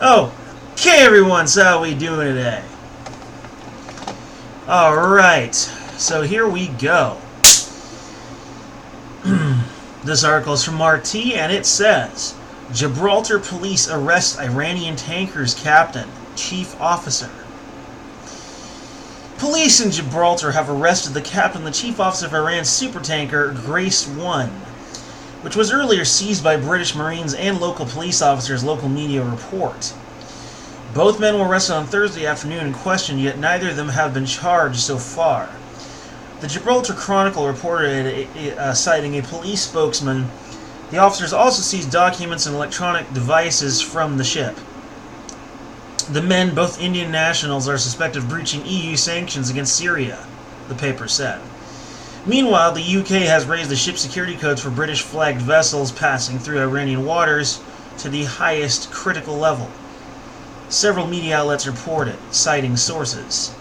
Okay, everyone, so how we doing today? Alright, so here we go. This article is from RT, and it says, Gibraltar police arrest Iranian tanker's captain, chief officer. Police in Gibraltar have arrested the captain, the chief officer of Iran's supertanker, Grace 1, which was earlier seized by British Marines and local police officers, local media report. Both men were arrested on Thursday afternoon and questioned, yet neither of them have been charged so far. The Gibraltar Chronicle reported, citing a police spokesman, the officers also seized documents and electronic devices from the ship. The men, both Indian nationals, are suspected of breaching EU sanctions against Syria, the paper said. Meanwhile, the UK has raised the ship security codes for British-flagged vessels passing through Iranian waters to the highest critical level. Several media outlets reported, citing sources.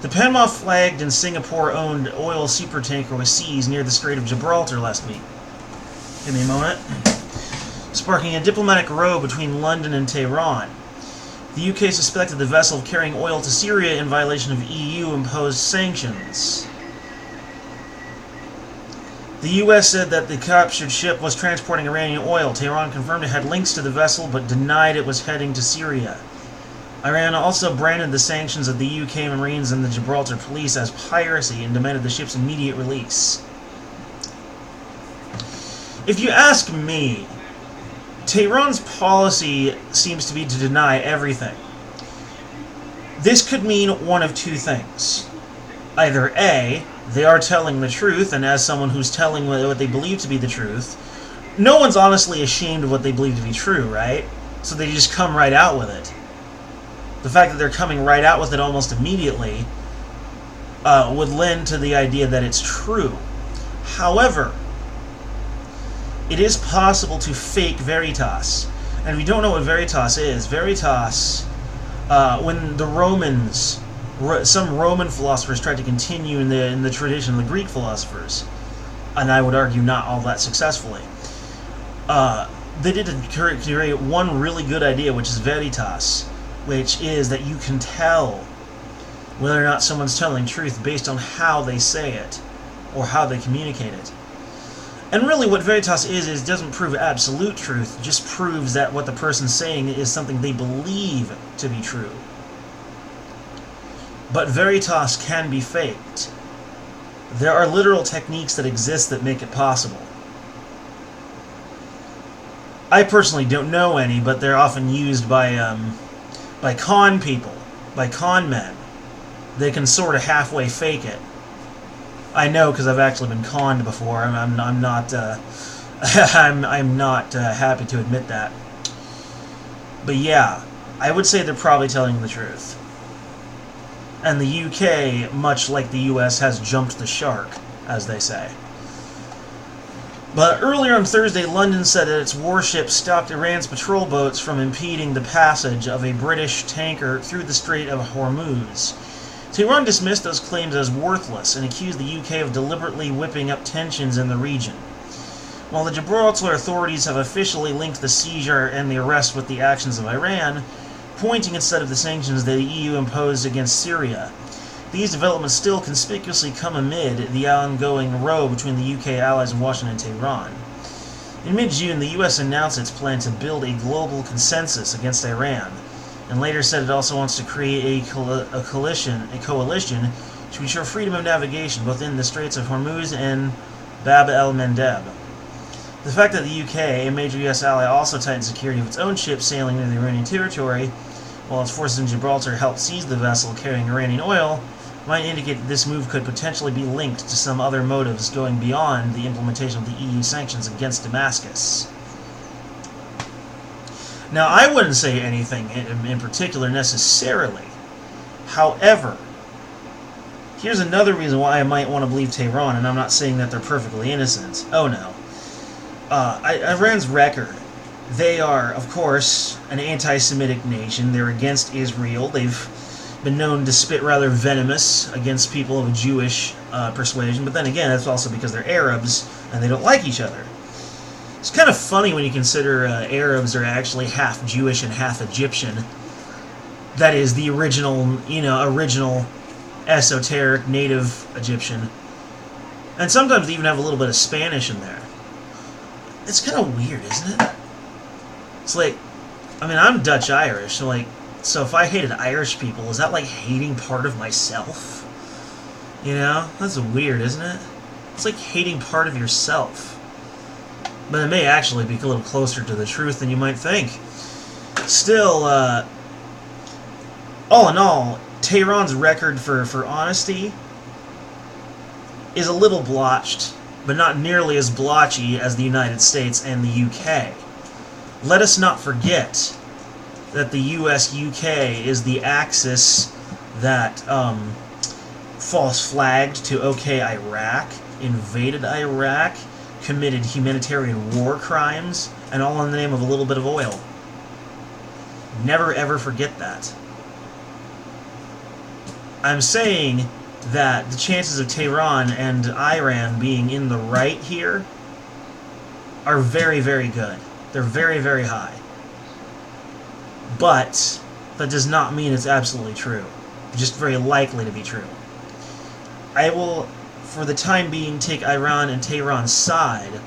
The Panama-flagged and Singapore-owned oil supertanker was seized near the Strait of Gibraltar last week. Give me a moment. Sparking a diplomatic row between London and Tehran. The UK suspected the vessel of carrying oil to Syria in violation of EU-imposed sanctions. The U.S. said that the captured ship was transporting Iranian oil. Tehran confirmed it had links to the vessel, but denied it was heading to Syria. Iran also branded the sanctions of the UK Marines and the Gibraltar police as piracy and demanded the ship's immediate release. If you ask me, Tehran's policy seems to be to deny everything. This could mean one of two things. Either A, they are telling the truth, and as someone who's telling what they believe to be the truth, no one's honestly ashamed of what they believe to be true, right? So they just come right out with it. The fact that they're coming right out with it almost immediately would lend to the idea that it's true. However, it is possible to fake Veritas. And if you don't know what Veritas is, Veritas, when the Romans, some Roman philosophers tried to continue in the tradition of the Greek philosophers, and I would argue not all that successfully, they did create one really good idea, which is Veritas, which is that you can tell whether or not someone's telling truth based on how they say it or how they communicate it. And really what Veritas is doesn't prove absolute truth, it just proves that what the person's saying is something they believe to be true. But Veritas can be faked. There are literal techniques that exist that make it possible. I personally don't know any, but they're often used by con people, by con men. They can sort of halfway fake it. I know because I've actually been conned before. I'm not I'm not happy to admit that. But yeah, I would say they're probably telling the truth. And the UK, much like the US, has jumped the shark, as they say. But earlier on Thursday, London said that its warships stopped Iran's patrol boats from impeding the passage of a British tanker through the Strait of Hormuz. Tehran dismissed those claims as worthless and accused the UK of deliberately whipping up tensions in the region. While the Gibraltar authorities have officially linked the seizure and the arrest with the actions of Iran, pointing instead of the sanctions that the EU imposed against Syria. These developments still conspicuously come amid the ongoing row between the UK allies in Washington and Tehran. In mid-June, the US announced its plan to build a global consensus against Iran, and later said it also wants to create a coalition to ensure freedom of navigation both in the Straits of Hormuz and Bab el-Mandeb. The fact that the UK, a major US ally, also tightened security of its own ships sailing near the Iranian territory, while its forces in Gibraltar helped seize the vessel carrying Iranian oil, might indicate that this move could potentially be linked to some other motives going beyond the implementation of the EU sanctions against Damascus. Now, I wouldn't say anything in particular necessarily. However, here's another reason why I might want to believe Tehran, and I'm not saying that they're perfectly innocent. Oh no. Iran's record. They are, of course, an anti-Semitic nation. They're against Israel. They've been known to spit rather venomous against people of Jewish persuasion, but then again, that's also because they're Arabs and they don't like each other. It's kind of funny when you consider Arabs are actually half Jewish and half Egyptian. That is the original, original esoteric native Egyptian. And sometimes they even have a little bit of Spanish in there. It's kind of weird, isn't it? It's like, I mean, I'm Dutch-Irish, so if I hated Irish people, is that like hating part of myself? That's weird, isn't it? It's like hating part of yourself. But it may actually be a little closer to the truth than you might think. Still, all in all, Tehran's record for honesty is a little blotched, but not nearly as blotchy as the United States and the UK. Let us not forget that the US-UK is the axis that false flagged to OK Iraq, invaded Iraq, committed humanitarian war crimes, and all in the name of a little bit of oil. Never ever forget that. I'm saying that the chances of Tehran and Iran being in the right here are very, very good. They're very, very high. But that does not mean it's absolutely true. Just very likely to be true. I will, for the time being, take Iran and Tehran's side,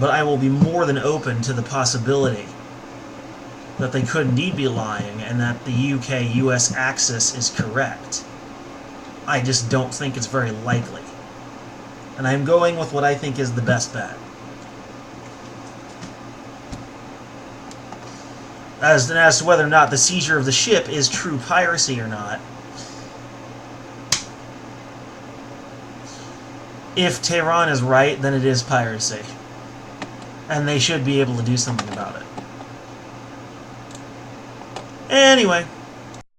but I will be more than open to the possibility that they could indeed be lying and that the UK-US axis is correct. I just don't think it's very likely. And I'm going with what I think is the best bet. As to whether or not the seizure of the ship is true piracy or not, if Tehran is right, then it is piracy. And they should be able to do something about it. Anyway.